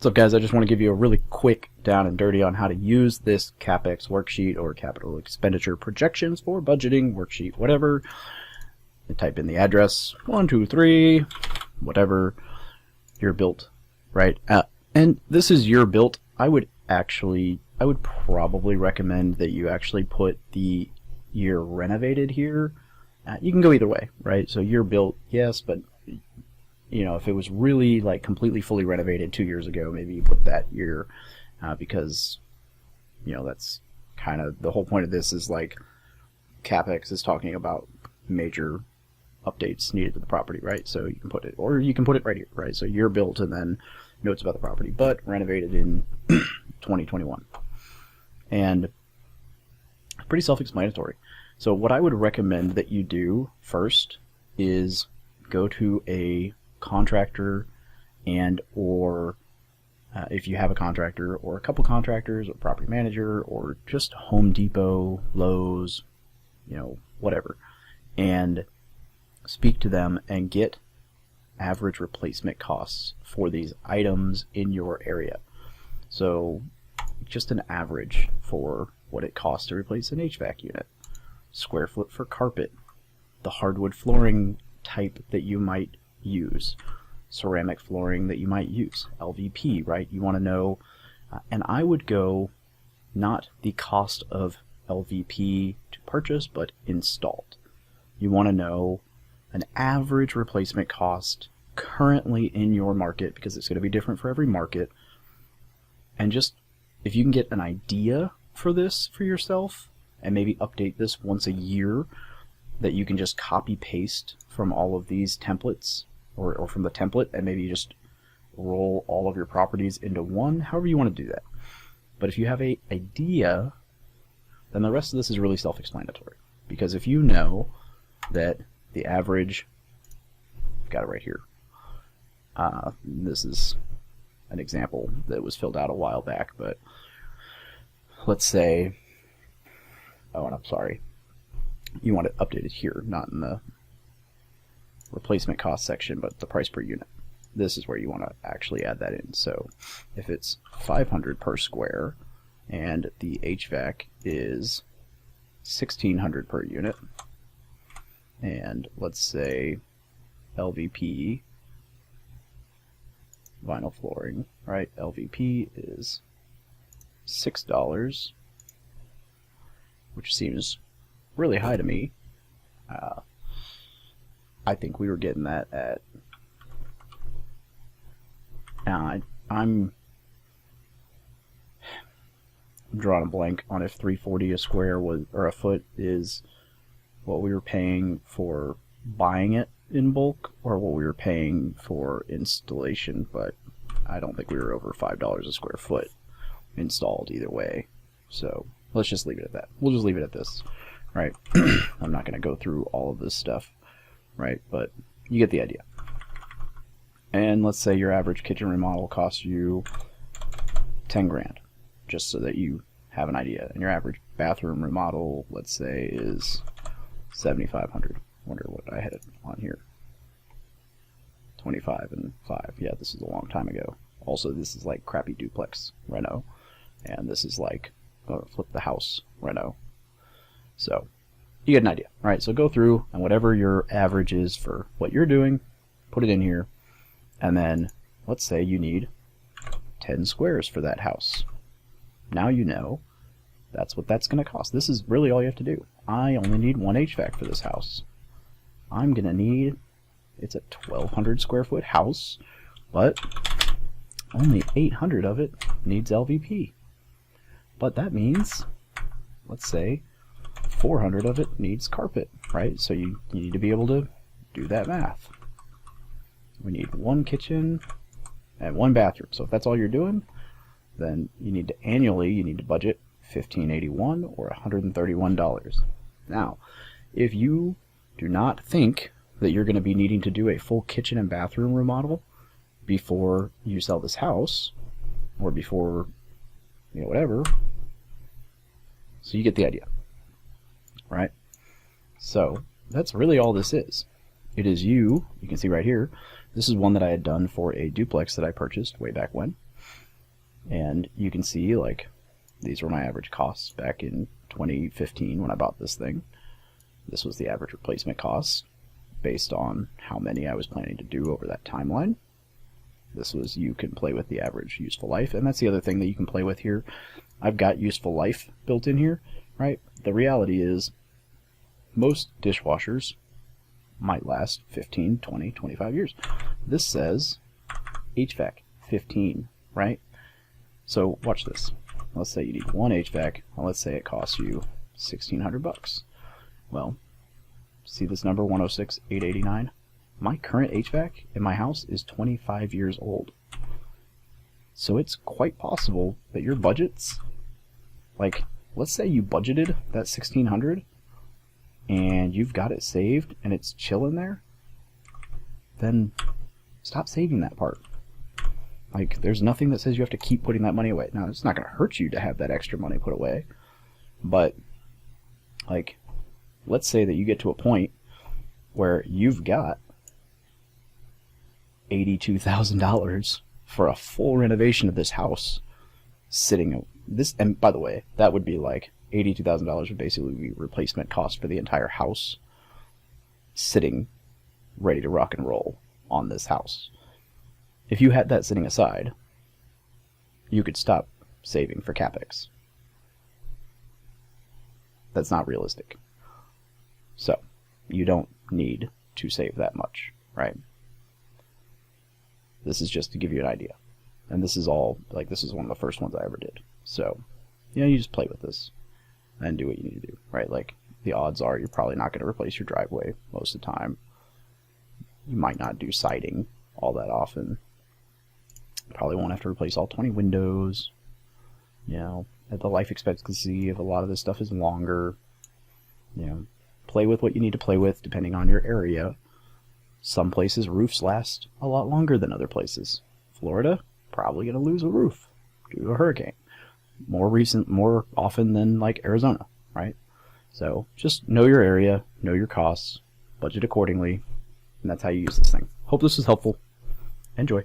What's up, guys? I just want to give you a really quick down and dirty on how to use this CapEx worksheet or capital expenditure projections for budgeting worksheet, whatever. You type in the address 123, whatever, your built, right? And this is your built. I would probably recommend that you actually put the year renovated here. You can go either way, right? So year built, yes, but you know, if it was really like completely fully renovated 2 years ago, maybe you put that year, because you know that's kind of the whole point of this is like CapEx is talking about major updates needed to the property, right? So you can put it, or you can put it right here, right? So year built and then notes about the property, but renovated in 2021, and pretty self-explanatory. So what I would recommend that you do first is go to a contractor and or if you have a contractor or a couple contractors or property manager or just Home Depot, Lowe's, you know, whatever, and speak to them and get average replacement costs for these items in your area. So just an average for what it costs to replace an HVAC unit, square foot for carpet, the hardwood flooring type that you might use, ceramic flooring that you might use, LVP, right? You want to know, and I would go not the cost of LVP to purchase, but installed. You want to know an average replacement cost currently in your market, because it's going to be different for every market, and just if you can get an idea for this for yourself and maybe update this once a year, that you can just copy paste from all of these templates or from the template, and maybe just roll all of your properties into one, however you want to do that. But if you have an idea, then the rest of this is really self-explanatory, because if you know that the average, I've got it right here, this is an example that was filled out a while back, but let's say, oh, and I'm sorry, you want it updated here, not in the replacement cost section, but the price per unit. This is where you want to actually add that in. So if it's $500 per square and the HVAC is $1,600 per unit, and let's say LVP, vinyl flooring, right? LVP is $6, which seems really high to me. I think we were getting that at, I'm drawing a blank on if $340 a square was, or a foot, is what we were paying for buying it in bulk or what we were paying for installation, but I don't think we were over $5 a square foot installed either way. So let's just leave it at that. We'll just leave it at this, right? I'm not going to go through all of this stuff, right? But you get the idea. And let's say your average kitchen remodel costs you 10 grand, just so that you have an idea. And your average bathroom remodel, let's say, is 7,500. Wonder what I had on here. 25 and 5. Yeah, this is a long time ago. Also, this is like crappy duplex reno, and this is like flip the house reno. So you get an idea, right? So go through, and whatever your average is for what you're doing, put it in here, and then let's say you need 10 squares for that house. Now you know that's what that's going to cost. This is really all you have to do. I only need one HVAC for this house. I'm going to need, it's a 1,200 square foot house, but only 800 of it needs LVP. But that means, let's say, 400 of it needs carpet, right? So you need to be able to do that math. We need one kitchen and one bathroom. So if that's all you're doing, then you need to annually, you need to budget $1,581 or $131. Now, if you do not think that you're going to be needing to do a full kitchen and bathroom remodel before you sell this house, or before, you know, whatever, so you get the idea, right? So that's really all this is. It is you can see right here, this is one that I had done for a duplex that I purchased way back when. And you can see, like, these were my average costs back in 2015 when I bought this thing. This was the average replacement cost based on how many I was planning to do over that timeline. This was, you can play with the average useful life, and that's the other thing that you can play with here. I've got useful life built in here, right? The reality is most dishwashers might last 15, 20, 25 years. This says HVAC 15, right? So watch this. Let's say you need one HVAC. Well, let's say it costs you $1,600. Well, see this number 106,889? My current HVAC in my house is 25 years old. So it's quite possible that your budgets, like, let's say you budgeted that $1,600 and you've got it saved and it's chilling there, then stop saving that part. Like, there's nothing that says you have to keep putting that money away. Now, it's not going to hurt you to have that extra money put away, but, like, let's say that you get to a point where you've got $82,000 for a full renovation of this house sitting this, and by the way, that would be like $82,000 would basically be replacement cost for the entire house sitting ready to rock and roll on this house. If you had that sitting aside, you could stop saving for CapEx. That's not realistic. So, you don't need to save that much, right? This is just to give you an idea. And this is all, like, this is one of the first ones I ever did. So, you know, you just play with this and do what you need to do, right? Like, the odds are you're probably not going to replace your driveway most of the time. You might not do siding all that often. Probably won't have to replace all 20 windows. You know, the life expectancy of a lot of this stuff is longer. You know, play with what you need to play with depending on your area. Some places roofs last a lot longer than other places. Florida, probably going to lose a roof due to a hurricane. More often than like Arizona, right? So just know your area, know your costs, budget accordingly, and that's how you use this thing. Hope this was helpful. Enjoy.